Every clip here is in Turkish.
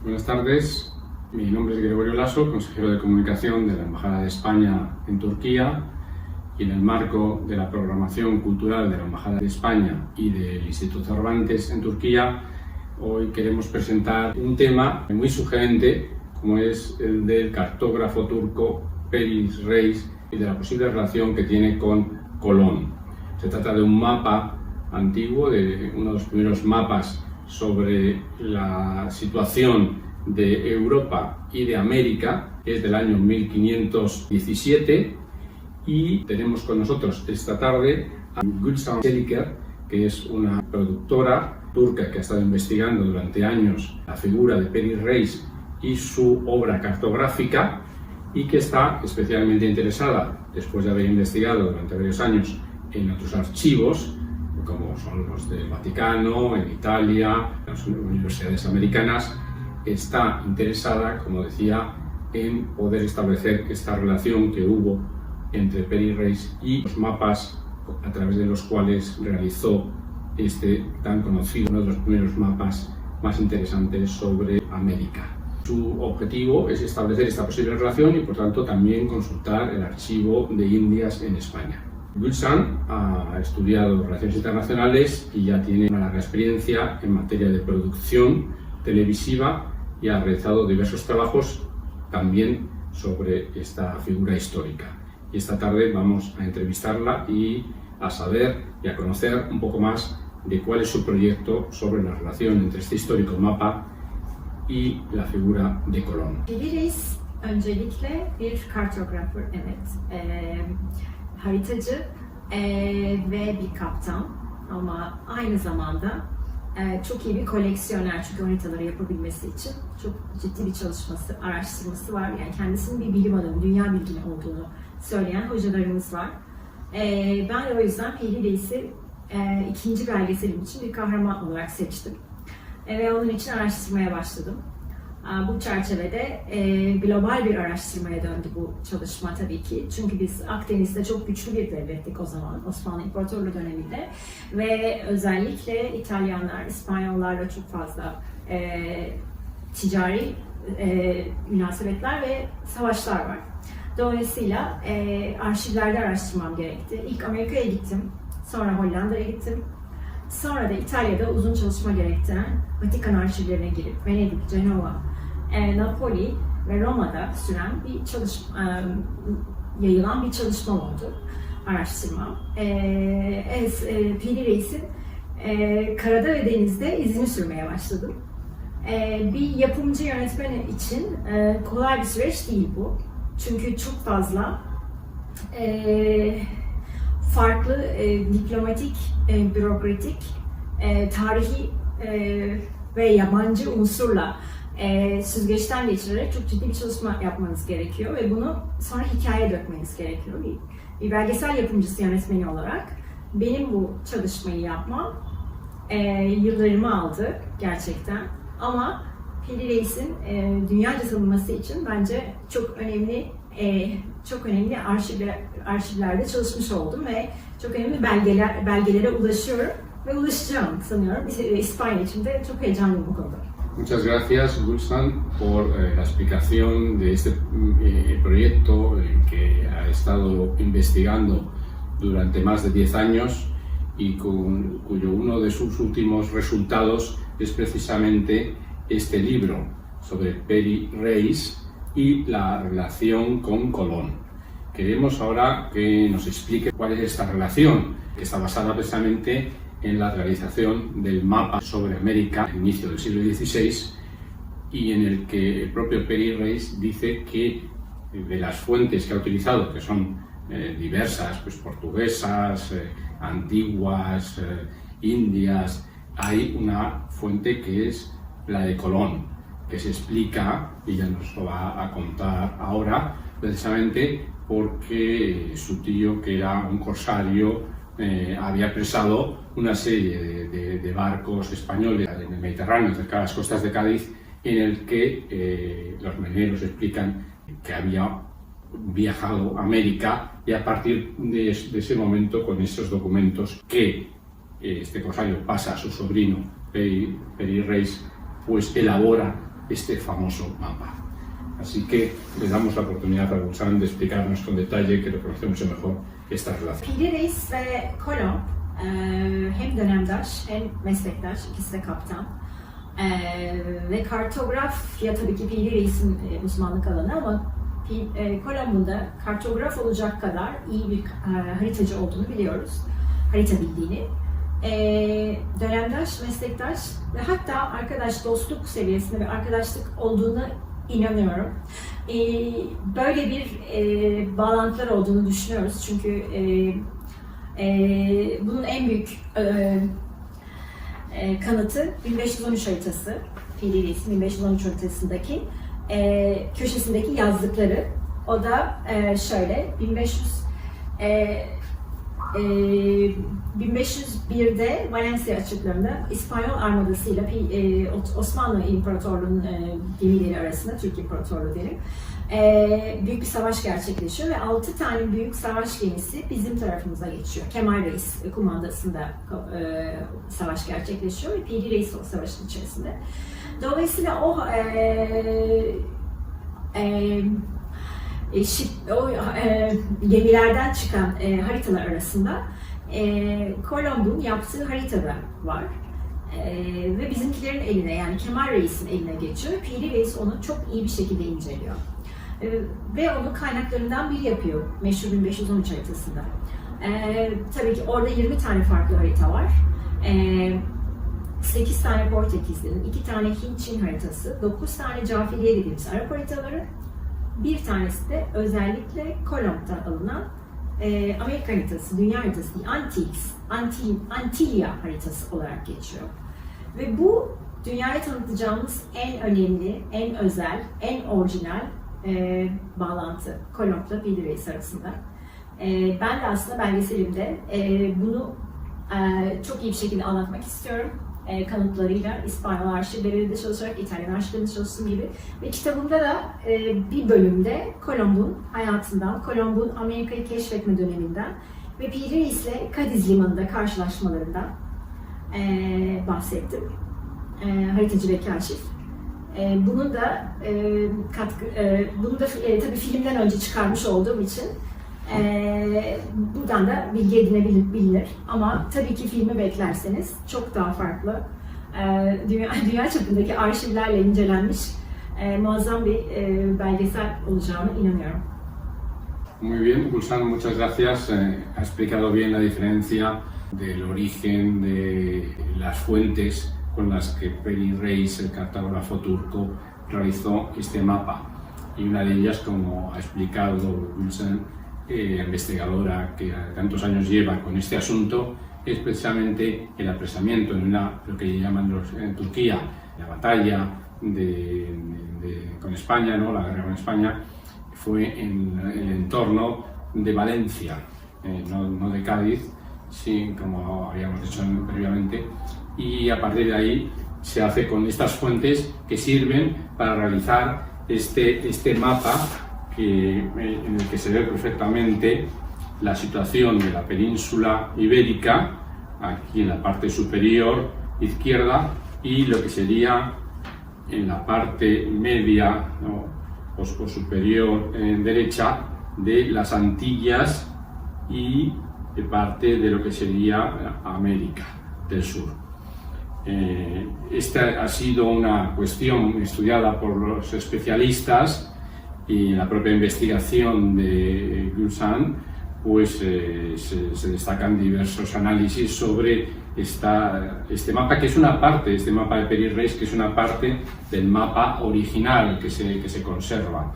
Buenas tardes, mi nombre es Gregorio Lasso, consejero de comunicación de la Embajada de España en Turquía, y en el marco de la programación cultural de la Embajada de España y del Instituto Cervantes en Turquía, hoy queremos presentar un tema muy sugerente, como es el del cartógrafo turco Peri Reis y de la posible relación que tiene con Colón. Se trata de un mapa antiguo, de uno de los primeros mapas sobre la situación de Europa y de América, que es del año 1517, y tenemos con nosotros esta tarde a Gülşen Çeliker, que es una productora turca que ha estado investigando durante años la figura de Peri Reis y su obra cartográfica, y que está especialmente interesada, después de haber investigado durante varios años en otros archivos, como son los del Vaticano, en Italia, en las universidades americanas, está interesada, como decía, en poder establecer esta relación que hubo entre Peri Reis y los mapas a través de los cuales realizó este tan conocido, uno de los primeros mapas más interesantes sobre América. Su objetivo es establecer esta posible relación y, por tanto, también consultar el archivo de Indias en España. Gülşen ha estudiado Relaciones Internacionales y ya tiene una larga experiencia en materia de producción televisiva y ha realizado diversos trabajos también sobre esta figura histórica. Y esta tarde vamos a entrevistarla y a saber y a conocer un poco más de cuál es su proyecto sobre la relación entre este histórico mapa y la figura de Colón. Peri Reis öncelikle bir kartograför, evet, haritacı ve bir kaptan, ama aynı zamanda çok iyi bir koleksiyoner, çünkü haritaları yapabilmesi için çok ciddi bir çalışması, araştırması var. Yani kendisinin bir bilim adamı, dünya bilgini olduğunu söyleyen hocalarımız var. Ben de o yüzden Peri Reis'i ikinci belgeselim için bir kahraman olarak seçtim. Ve onun için araştırmaya başladım. Bu çerçevede global bir araştırmaya döndü bu çalışma tabii ki. Çünkü biz Akdeniz'de çok güçlü bir devlettik o zaman, Osmanlı İmparatorluğu döneminde. Ve özellikle İtalyanlar, İspanyollarla çok fazla ticari münasebetler ve savaşlar var. Dolayısıyla arşivlerde araştırmam gerekti. İlk Amerika'ya gittim, sonra Hollanda'ya gittim. Sonra da İtalya'da uzun çalışma gerektiren Vatikan arşivlerine girip Venedik, Cenova, Napoli ve Roma'da süren bir çalışma, yayılan bir çalışma oldu, araştırma. Peri Reis'in karada ve denizde izini sürmeye başladım. Bir yapımcı yönetmen için kolay bir süreç değil bu. Çünkü çok fazla farklı diplomatik, bürokratik, tarihi ve yabancı unsurla süzgeçten geçirerek çok ciddi bir çalışma yapmanız gerekiyor ve bunu sonra hikayeye dökmeniz gerekiyor. Bir belgesel yapımcısı, yönetmeni olarak benim bu çalışmayı yapmam yıllarımı aldı gerçekten. Ama Peri Reis'in dünyaca tanınması için bence çok önemli arşivlerde çalışmış oldum ve çok önemli belgelere ulaşıyorum ve ulaşacağım sanıyorum. İspanya için de çok heyecanlıyım bu konuda. Muchas gracias, Gülşen, por la explicación de este proyecto que ha estado investigando durante más de 10 años y cuyo uno de sus últimos resultados es precisamente este libro sobre Peri Reis y la relación con Colón. Queremos ahora que nos explique cuál es esta relación, que está basada precisamente en la realización del mapa sobre América al inicio del siglo XVI, y en el que el propio Peri Reis dice que de las fuentes que ha utilizado, que son diversas, pues portuguesas, antiguas, indias, hay una fuente que es la de Colón, que se explica, y ya nos lo va a contar ahora, precisamente porque su tío, que era un corsario, había apresado una serie de barcos españoles en el Mediterráneo, cerca de las costas de Cádiz, en el que los marineros explican que había viajado a América, y a partir de ese momento, con esos documentos que este corsario pasa a su sobrino Peri Reis, pues elabora este famoso mapa. Así que le damos la oportunidad a Gülşen de explicarnos con detalle, que lo conoce mucho mejor, esta relación. Piri Reis ve Kolomb hem dönemdaş hem meslektaş, ikisi de kaptan. Ve kartograf, ya tabii ki Piri Reis'in uzmanlık alanı ama Kolomb'un da kartograf olacak kadar iyi bir haritacı olduğunu biliyoruz. Harita bildiğini. Dönemdaş, meslektaş ve hatta arkadaş, dostluk seviyesinde bir arkadaşlık olduğuna inanıyorum. Böyle bir bağlantılar olduğunu düşünüyoruz. Çünkü bunun en büyük kanıtı 1513 haritası. Piri Reis'in 1513 haritasındaki köşesindeki yazdıkları. O da şöyle, 1501'de Valencia açıklarında İspanyol armadasıyla Osmanlı İmparatorluğu'nun gemileri arasında, Türk İmparatorluğu diyelim, büyük bir savaş gerçekleşiyor ve 6 tane büyük savaş gemisi bizim tarafımıza geçiyor. Kemal Reis kumandasında savaş gerçekleşiyor ve Piri Reis o savaşın içerisinde. Dolayısıyla o gemilerden çıkan haritalar arasında Kolomb'un yaptığı harita da var. Ve bizimkilerin eline, yani Kemal Reis'in eline geçiyor. Piri Reis onu çok iyi bir şekilde inceliyor. Ve onu kaynaklarından biri yapıyor meşhur 1513 haritasında. Tabii ki orada 20 tane farklı harita var. 8 tane Portekizli'nin, 2 tane Hint-Çin haritası, 9 tane Cafiliye dediğimiz Arap haritaları, bir tanesi de özellikle Kolomb'dan alınan Amerika haritası, dünya haritası, Antilya haritası olarak geçiyor. Ve bu dünyaya tanıtacağımız en önemli, en özel, en orijinal bağlantı Kolomb'la Piri Reis arasında. Ben de aslında belgeselimde bunu çok iyi bir şekilde anlatmak istiyorum. Kanıtlarıyla İspanyol arşivleriyle çalışarak, İtalyan arşivlerinde çalıştığım gibi. Ve kitabımda da bir bölümde Kolomb'un hayatından, Kolomb'un Amerika'yı keşfetme döneminden ve Piri Reis'le Cadiz limanında karşılaşmalarından bahsettim. Haritacı ve kaşif. Bunu da tabii filmden önce çıkarmış olduğum için buradan da bilgi edinebilir. Ama tabii ki filmi beklerseniz çok daha farklı, dünya çapındaki arşivlerle incelenmiş muazzam bir belgesel olacağına inanıyorum. Muy bien, Gülşen, muchas gracias. Ha explicado bien la diferencia del origen de las fuentes con las que Piri Reis, el cartógrafo turco, realizó este mapa. Y una de ellas, como ha explicado Gülşen, la investigadora que tantos años lleva con este asunto, es precisamente el apresamiento en lo que llaman en Turquía la batalla con España, ¿no? La guerra con España, fue en el entorno de Valencia, no de Cádiz, sí, como habíamos dicho previamente, y a partir de ahí se hace con estas fuentes que sirven para realizar este mapa en el que se ve perfectamente la situación de la península ibérica, aquí en la parte superior izquierda, y lo que sería en la parte media, ¿no? o superior derecha, de las Antillas y parte de lo que sería América del Sur. Esta ha sido una cuestión estudiada por los especialistas, y en la propia investigación de Gülşen pues se destacan diversos análisis sobre este mapa, que es una parte, este mapa de Piri Reis, que es una parte del mapa original que se conserva.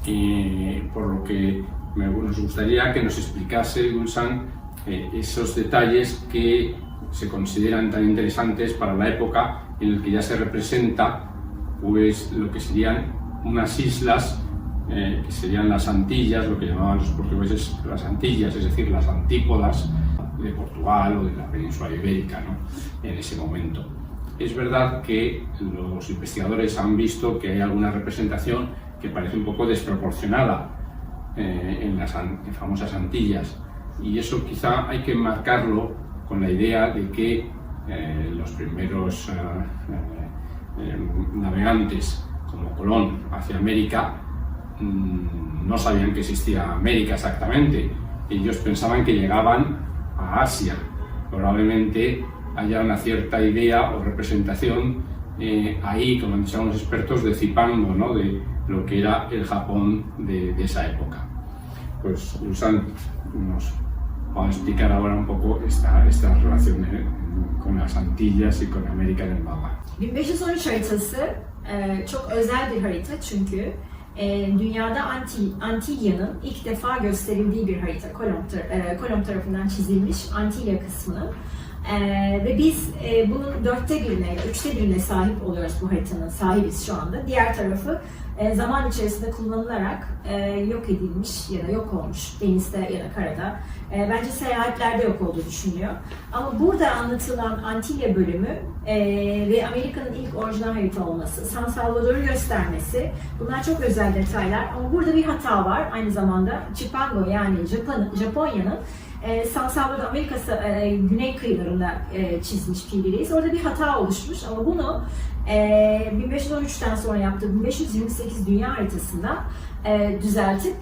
Y por lo que nos gustaría que nos explicase Gülşen esos detalles que se consideran tan interesantes para la época en la que ya se representa pues lo que serían unas islas que serían las Antillas, lo que llamaban los portugueses las Antillas, es decir, las antípodas de Portugal o de la península ibérica, ¿no? En ese momento. Es verdad que los investigadores han visto que hay alguna representación que parece un poco desproporcionada en las famosas Antillas, y eso quizá hay que enmarcarlo con la idea de que los primeros navegantes como Colón hacia América no sabían que existía América exactamente. Ellos pensaban que llegaban a Asia. Probablemente haya una cierta idea o representación ahí, como han dicho algunos expertos, de Zipango, ¿no?, de lo que era el Japón de esa época. Pues Ulsan nos va a explicar ahora un poco esta relación con las Antillas y con América en el mapa. 1513 haritası çok özel bir harita çünkü dünyada Antilya'nın ilk defa gösterildiği bir harita. Kolomb tarafından çizilmiş Antilya kısmının. Ve biz bunun 1/4'ine ya da 3'te 1'ine sahip oluyoruz, bu haritanın sahibiz şu anda. Diğer tarafı zaman içerisinde kullanılarak yok edilmiş ya da yok olmuş denizde ya da karada. Bence seyahatlerde yok olduğu düşünülüyor. Ama burada anlatılan Antilya bölümü ve Amerika'nın ilk orijinal harita olması, San Salvador'u göstermesi, bunlar çok özel detaylar. Ama burada bir hata var aynı zamanda. Zipango, yani Japonya'nın San Salvador, Amerika güney kıyılarında çizmiş P.D. Reis. Orada bir hata oluşmuş ama bunu 1513'ten sonra yaptığı 1528 dünya haritasında düzeltip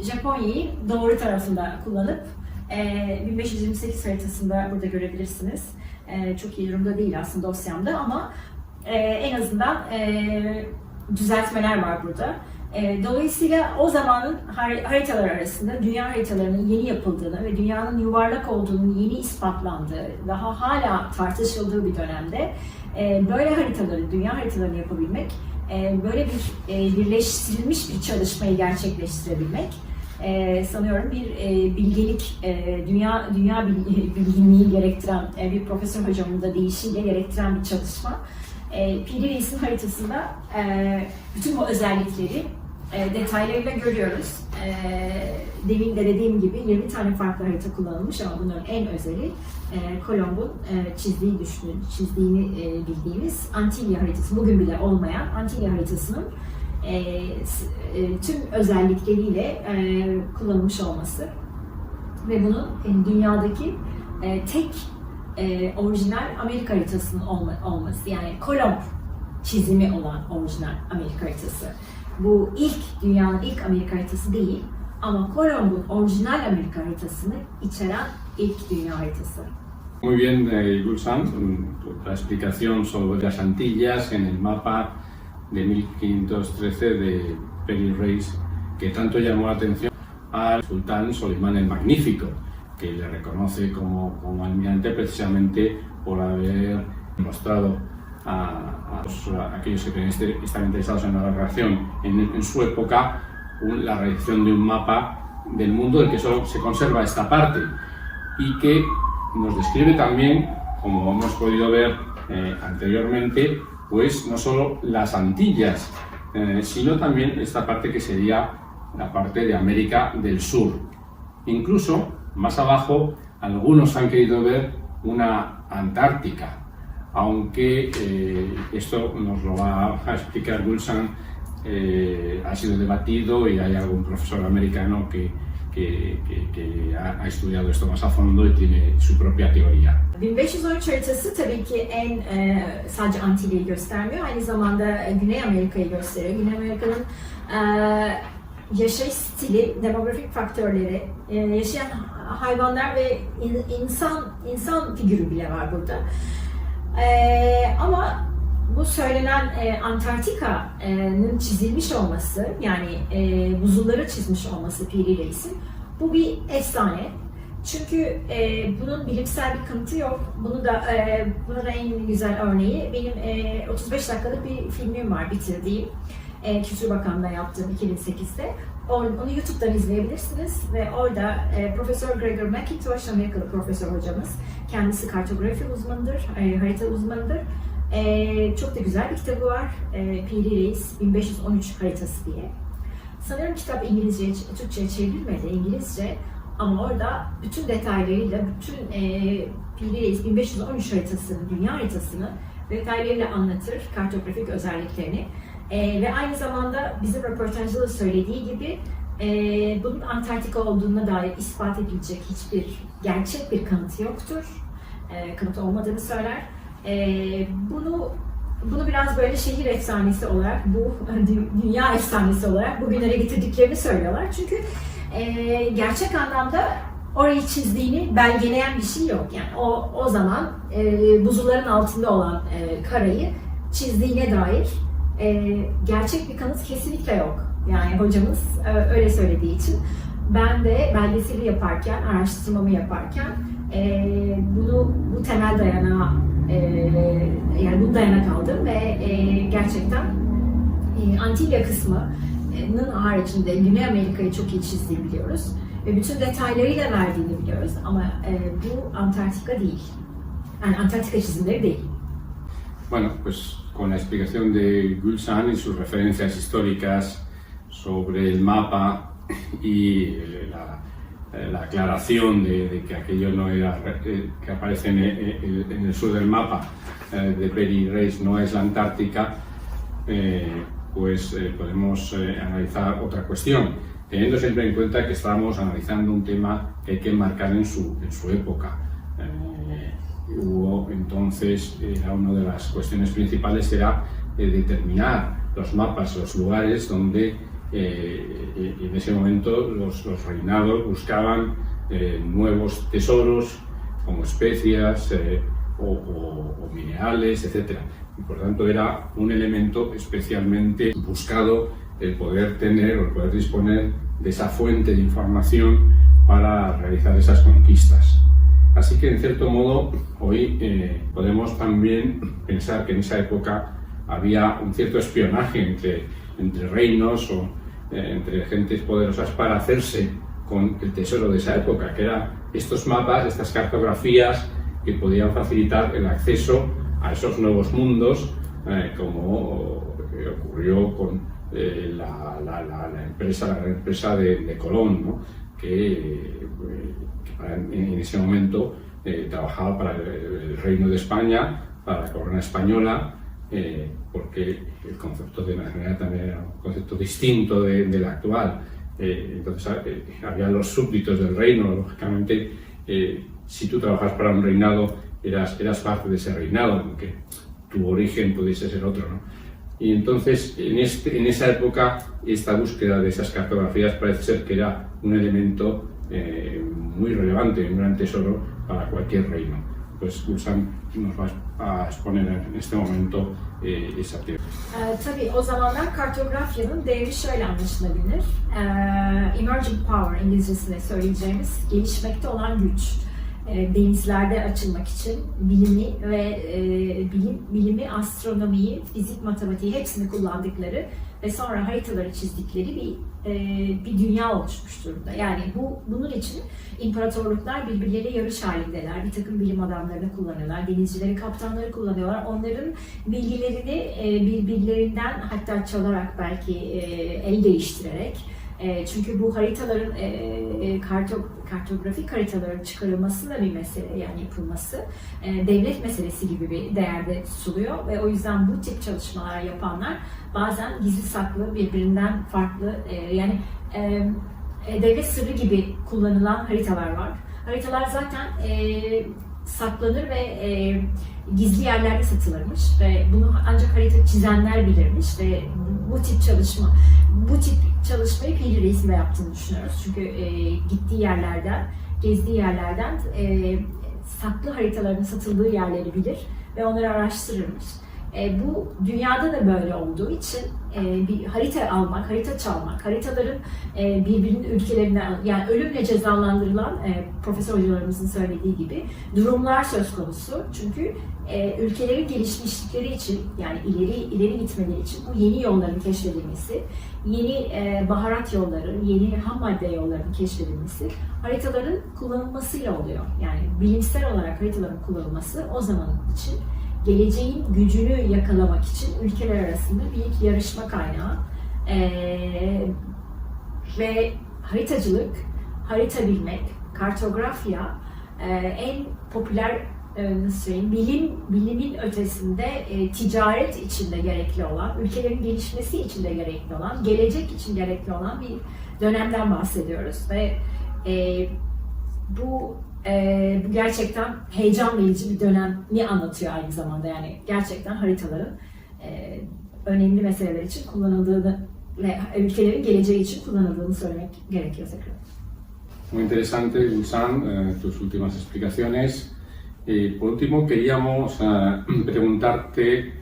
Japonya'yı doğru tarafında kullanıp 1528 haritasında burada görebilirsiniz. Çok iyi durumda değil aslında dosyamda ama en azından düzeltmeler var burada. Dolayısıyla o zamanın haritalar arasında dünya haritalarının yeni yapıldığını ve dünyanın yuvarlak olduğunun yeni ispatlandığı, daha hala tartışıldığı bir dönemde böyle haritaları, dünya haritalarını yapabilmek, böyle bir birleştirilmiş bir çalışmayı gerçekleştirebilmek sanıyorum bir bilgelik, dünya bilginliği gerektiren bir profesör hocamın da deyişiyle gerektiren bir çalışma. P.D. Reis'in haritasında bütün bu özellikleri detaylarıyla görüyoruz. Demin de dediğim gibi 20 tane farklı harita kullanılmış ama bunların en özeli Kolomb'un çizdiğini bildiğimiz Antilya haritası. Bugün bile olmayan Antilya haritasının tüm özellikleriyle kullanılmış olması ve bunun dünyadaki tek orijinal Amerika haritasının olması, yani Kolomb çizimi olan orijinal Amerika haritası. Bu dünyanın ilk Amerika haritası değil ama Kolomb'un orijinal Amerika haritasını içeren ilk dünya haritası. Muy bien, Gulsan, la explicación sobre las Antillas en el mapa de 1513 de P.D. Reis, que tanto llamó la atención al sultán Solimán el Magnífico, que le reconoce como almirante precisamente por haber mostrado a aquellos que están interesados en la navegación en su época la realización de un mapa del mundo del que solo se conserva esta parte y que nos describe también, como hemos podido ver anteriormente, pues no solo las Antillas, sino también esta parte que sería la parte de América del Sur. Incluso más abajo, algunos han querido ver una Antártica, aunque esto nos lo va a explicar Gulsan, ha sido debatido y hay algún profesor americano que ha estudiado esto más a fondo y tiene su propia teoría. 1513 haritası tabii ki sadece Antilya'yı göstermiyor, aynı zamanda Güney Amerika'yı gösteriyor. Güney Amerika'nın yaşayış stili, demografik faktörleri, yaşayan hayvanlar ve insan figürü bile var burada. Ama bu söylenen Antarktika'nın çizilmiş olması, yani buzulları çizmiş olması P.D. Reis'in, bu bir efsane. Çünkü bunun bilimsel bir kanıtı yok. Buna da en güzel örneği benim 35 dakikalık bir filmim var bitirdiğim. Kültür Bakanlığı'nda yaptığım 2008'de. Onu YouTube'dan izleyebilirsiniz ve orada Profesör Gregor McIntosh, Amerikalı profesör hocamız, kendisi kartografi uzmanıdır, harita uzmanıdır. Çok da güzel bir kitabı var, P.D. Reis 1513 haritası diye. Sanırım kitap İngilizce, Türkçe'ye çevrilmedi, İngilizce. Ama orada bütün detaylarıyla, bütün P.D. Reis 1513 haritasını, dünya haritasını detaylarıyla anlatır, kartografik özelliklerini. Ve aynı zamanda bizim röportajda da söylediği gibi bunun Antarktika olduğuna dair ispat edilecek hiçbir gerçek bir kanıtı yoktur. Kanıt olmadığını söyler. Bunu bunu biraz böyle şehir efsanesi olarak, bu dünya efsanesi olarak bugünlere getirdiklerini söylüyorlar. Çünkü gerçek anlamda orayı çizdiğini belgeleyen bir şey yok. Yani o zaman buzulların altında olan karayı çizdiğine dair gerçek bir kanıt kesinlikle yok. Yani hocamız öyle söylediği için ben de belgeseli yaparken, araştırmamı yaparken bu temel dayanağa yani bu dayanak aldım ve gerçekten Antilya kısmının haricinde Güney Amerika'yı çok iyi çizdiğini biliyoruz ve bütün detaylarıyla verdiğini biliyoruz ama bu Antarktika değil. Yani Antarktika çizimleri değil. Bueno, pues con la explicación de Gülşen y sus referencias históricas sobre el mapa y la aclaración de que aquello no era que aparece en el sur del mapa de Peri Reis no es la Antártica, pues podemos analizar otra cuestión, teniendo siempre en cuenta que estamos analizando un tema que hay que marcar en su época. Hubo entonces, una de las cuestiones principales era determinar los mapas, los lugares donde en ese momento los reinados buscaban nuevos tesoros como especias o minerales, etc. Y por tanto era un elemento especialmente buscado el poder tener o el poder disponer de esa fuente de información para realizar esas conquistas. Así que en cierto modo hoy podemos también pensar que en esa época había un cierto espionaje entre reinos o entre gentes poderosas para hacerse con el tesoro de esa época, que eran estos mapas, estas cartografías que podían facilitar el acceso a esos nuevos mundos, como ocurrió con la gran empresa de Colón, ¿no? que en ese momento trabajaba para el Reino de España, para la corona española, porque el concepto de nacionalidad también era un concepto distinto del actual. Entonces había los súbditos del reino, lógicamente, si tú trabajas para un reinado eras parte de ese reinado, aunque tu origen pudiese ser otro, ¿no? Y entonces en esa época esta búsqueda de esas cartografías parece ser que era un elemento muy relevante, un gran tesoro para cualquier reino. Pues Gülşen nos va a exponer en este momento esa teoría. Tabii o zamanlar kartografyanın değeri şöyle anlaşılabilir. Emerging power İngilizcesinde söyleyeceğimiz gelişmekte olan güç. Denizlerde açılmak için bilimi ve bilimi, astronomiyi, fizik, matematiği hepsini kullandıkları ve sonra haritaları çizdikleri bir dünya oluşmuş durumda. Yani bunun için imparatorluklar birbirleriyle yarış halindeler. Bir takım bilim adamlarını kullanıyorlar, denizcileri, kaptanları kullanıyorlar. Onların bilgilerini birbirlerinden hatta çalarak belki el değiştirerek. Çünkü bu haritaların, kartografik haritaların çıkarılması da bir mesele, yani yapılması devlet meselesi gibi bir değerde tutuluyor ve o yüzden bu tip çalışmalar yapanlar bazen gizli saklı, birbirinden farklı, yani devlet sırrı gibi kullanılan haritalar var. Haritalar zaten saklanır ve gizli yerlerde satılırmış ve bunu ancak harita çizenler bilirmiş ve bu tip çalışmayı Piri Reis'in de yaptığını düşünüyoruz. Çünkü gittiği yerlerden, gezdiği yerlerden saklı haritaların satıldığı yerleri bilir ve onları araştırırmış. Bu dünyada da böyle olduğu için bir harita almak, harita çalmak, haritaların birbirinin ülkelerine, yani ölümle cezalandırılan profesör hocalarımızın söylediği gibi durumlar söz konusu. Çünkü ülkelerin gelişmişlikleri için, yani ileri gitmeleri için bu yeni yolların keşfedilmesi, yeni baharat yolları, yeni ham madde yollarının keşfedilmesi haritaların kullanılmasıyla oluyor. Yani bilimsel olarak haritaların kullanılması o zaman için geleceğin gücünü yakalamak için ülkeler arasında bir yarışma kaynağı ve haritacılık, harita bilmek, kartografya en popüler bilimin ötesinde ticaret içinde gerekli olan, ülkelerin gelişmesi içinde gerekli olan, gelecek için gerekli olan bir dönemden bahsediyoruz ve bu gerçekten heyecan verici bir dönemi anlatıyor aynı zamanda. Yani gerçekten haritaların önemli meseleler için kullanıldığını ve ülkelerin geleceği için kullanıldığını söylemek gerekiyor tekrar. Muy interesante, Gülşen, tus últimas explicaciones. Por último, queríamos preguntarte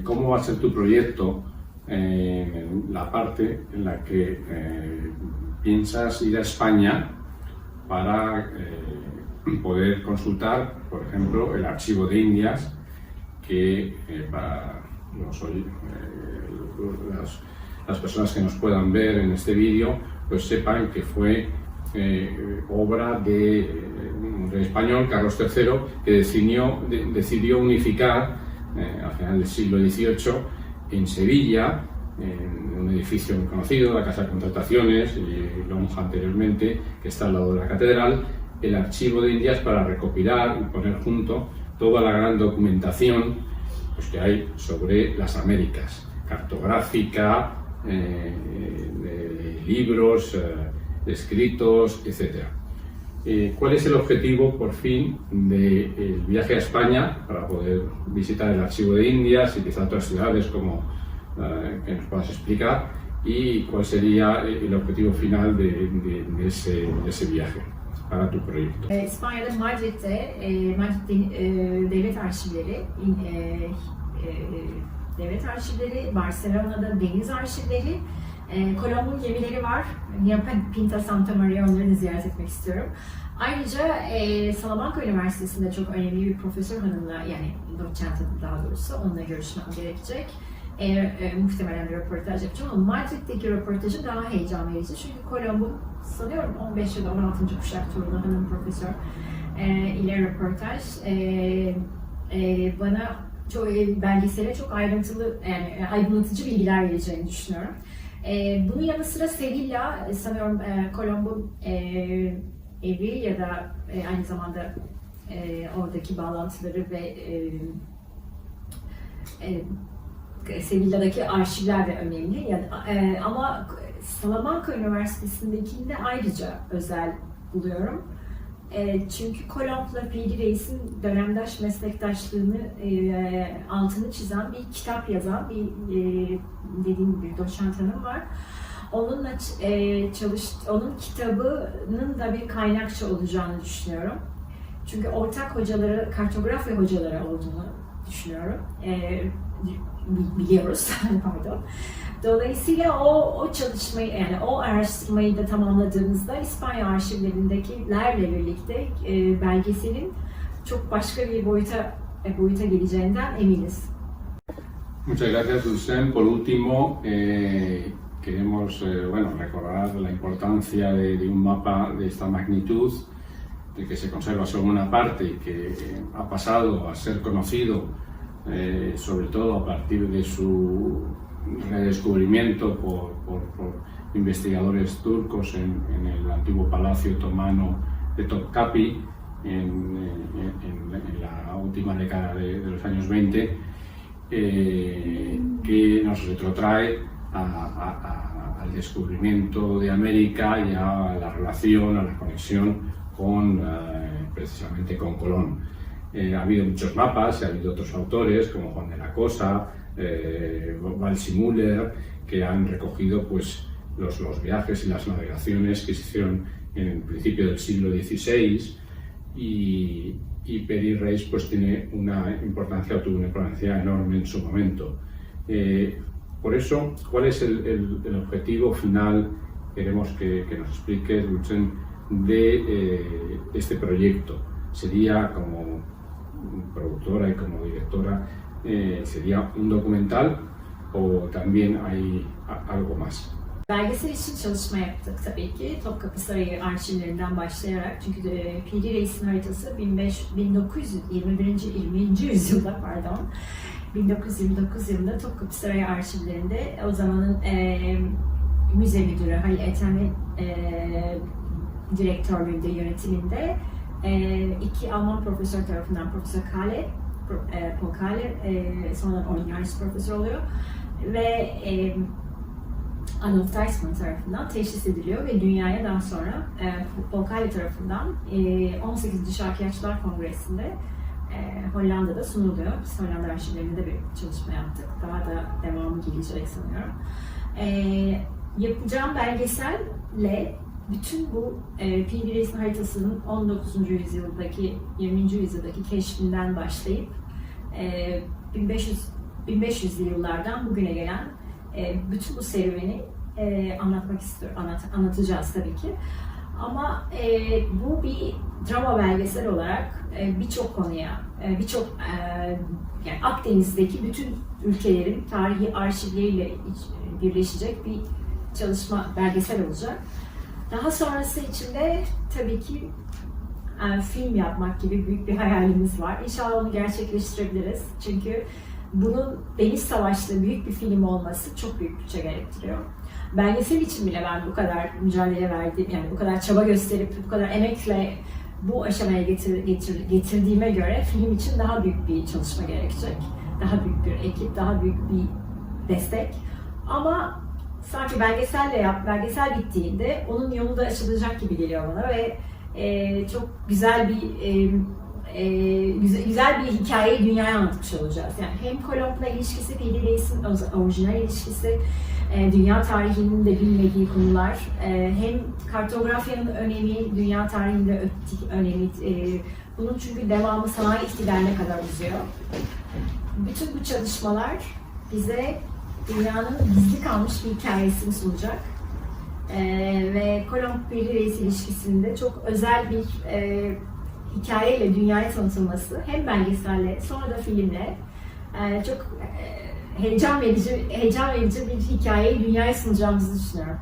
cómo va a ser tu proyecto, la parte en la que piensas ir a España para poder consultar, por ejemplo, el archivo de Indias, que para las personas que nos puedan ver en este vídeo, pues sepan que fue obra de un rey español, Carlos III, que decidió unificar al final del siglo XVIII en Sevilla, en un edificio muy conocido, la Casa de Contrataciones y Lonja anteriormente, que está al lado de la catedral, el archivo de Indias para recopilar y poner junto toda la gran documentación pues, que hay sobre las Américas, cartográfica, de libros, escritos, etc. ¿Cuál es el objetivo, por fin, del viaje a España para poder visitar el archivo de Indias y quizá otras ciudades como que nos puedas explicar? ¿Y cuál sería el objetivo final de ese viaje para tu proyecto? İspanya'da Madrid'de devlet arşivleri, Barcelona'da deniz arşivleri, Kolomb'un gemileri var. Pinta Santa Maria, onları da ziyaret etmek istiyorum. Ayrıca Salamanca Üniversitesi'nde çok önemli bir profesör hanımla, yani doçent daha doğrusu, onunla görüşmem gerekecek. Muhtemelen bir röportaj yapacağım ama Madrid'deki röportajı daha heyecan verici. Çünkü Kolomb'un sanıyorum 15 ya da 16. kuşak torunu hanım profesör ile röportaj bana çok belgesele çok ayrıntılı, yani aydınlatıcı bilgiler vereceğini düşünüyorum. Bunun yanı sıra Sevilla, sanıyorum Kolomb'un evi ya da aynı zamanda oradaki bağlantıları ve Sevilla'daki arşivler de önemli. Ama Salamanca Üniversitesi'ndekinde ayrıca özel buluyorum. Çünkü Kolomb'la Piri Reis'in dönemdaş meslektaşlığını altını çizen bir kitap yazan dediğim gibi doçent hanım var. Onunla onun kitabının da bir kaynakça olacağını düşünüyorum. Çünkü ortak hocaları, kartografya hocaları olduğunu düşünüyorum. Biliyoruz, pardon. Dolayısıyla o çalışmayı, yani o araştırmayı da tamamladığımızda İspanya arşivlerindekilerle birlikte belgeselin çok başka bir boyuta geleceğinden eminiz. Muchas gracias, Dulcen. Por último, queremos recordar la importancia de un mapa de esta magnitud, de que se conserva solo una parte y que ha pasado a ser conocido sobre todo a partir de su redescubrimiento por investigadores turcos en el antiguo palacio otomano de Topkapi en la última década de los años 20, que nos retrotrae al descubrimiento de América y a la relación, a la conexión precisamente con Colón. Ha habido muchos mapas, ha habido otros autores como Juan de la Cosa, Valsi-Müller, que han recogido pues, los viajes y las navegaciones que se hicieron en el principio del siglo XVI y Piri Reis pues, tiene una importancia, tuvo una importancia enorme en su momento. Por eso, ¿cuál es el objetivo final? Queremos que nos expliques, Dulcen, de este proyecto. Sería como productora y como directora, ¿sería un documental o también hay algo más? Belgesel için çalışma yaptık tabii ki. Topkapı Sarayı arşivlerinden başlayarak. Çünkü Piri Reis'in haritası 20. yüzyılda 1929 yılında Topkapı Sarayı arşivlerinde o zamanın müze müdürü Halil Etemi direktörlüğünde, yönetiminde iki Alman profesör tarafından Profesör Paul Kahler sonradan ordinaris profesör oluyor ve Adolf Deisman tarafından teşhis ediliyor ve dünyaya daha sonra Paul Kahler tarafından 18. Şarkiyatçılar Kongresi'nde Hollanda'da sunuluyor. Biz Hollanda arşivlerinde bir çalışma yaptık. Daha da devamı gelecek sanıyorum. Yapacağım belgeselle bütün bu Fil Bireysin haritasının 19. yüzyıldaki, 20. yüzyıldaki keşfinden başlayıp 1500'lü yıllardan bugüne gelen bütün bu serüveni anlatmak istiyorum. Anlatacağız tabii ki. Ama bu bir drama belgesel olarak birçok konuya, yani Akdeniz'deki bütün ülkelerin tarihi arşivleriyle birleşecek bir çalışma, belgesel olacak. Daha sonrası için de tabii ki film yapmak gibi büyük bir hayalimiz var. İnşallah onu gerçekleştirebiliriz. Çünkü bunun deniz savaşlı büyük bir film olması çok büyük bütçe gerektiriyor. Belgesel için bile ben bu kadar mücadele verdim, yani bu kadar çaba gösterip, bu kadar emekle bu aşamaya getirdiğime göre film için daha büyük bir çalışma gerekecek. Daha büyük bir ekip, daha büyük bir destek. Ama sanki belgesel bittiğinde onun yolu da açılacak gibi geliyor bana ve çok güzel bir hikayeyi dünyaya anlatmış olacağız. Yani hem Kolomb'la ilişkisi, Fil Bireys'in orijinal ilişkisi, dünya tarihinin de bilmediği konular, hem kartografyanın önemi, dünya tarihinde önemi, bunun çünkü devamı sanayi ihtilaline kadar uzuyor. Bütün bu çalışmalar bize dünyanın gizli kalmış bir hikayesini sunacak. Ve Kolomb-Fil Bireys ilişkisinde çok özel bir hikayeyle dünyaya tanıtılması, hem belgeselle sonra da filmle çok heyecan verici bir hikayeyi dünyaya sunacağımızı düşünüyorum.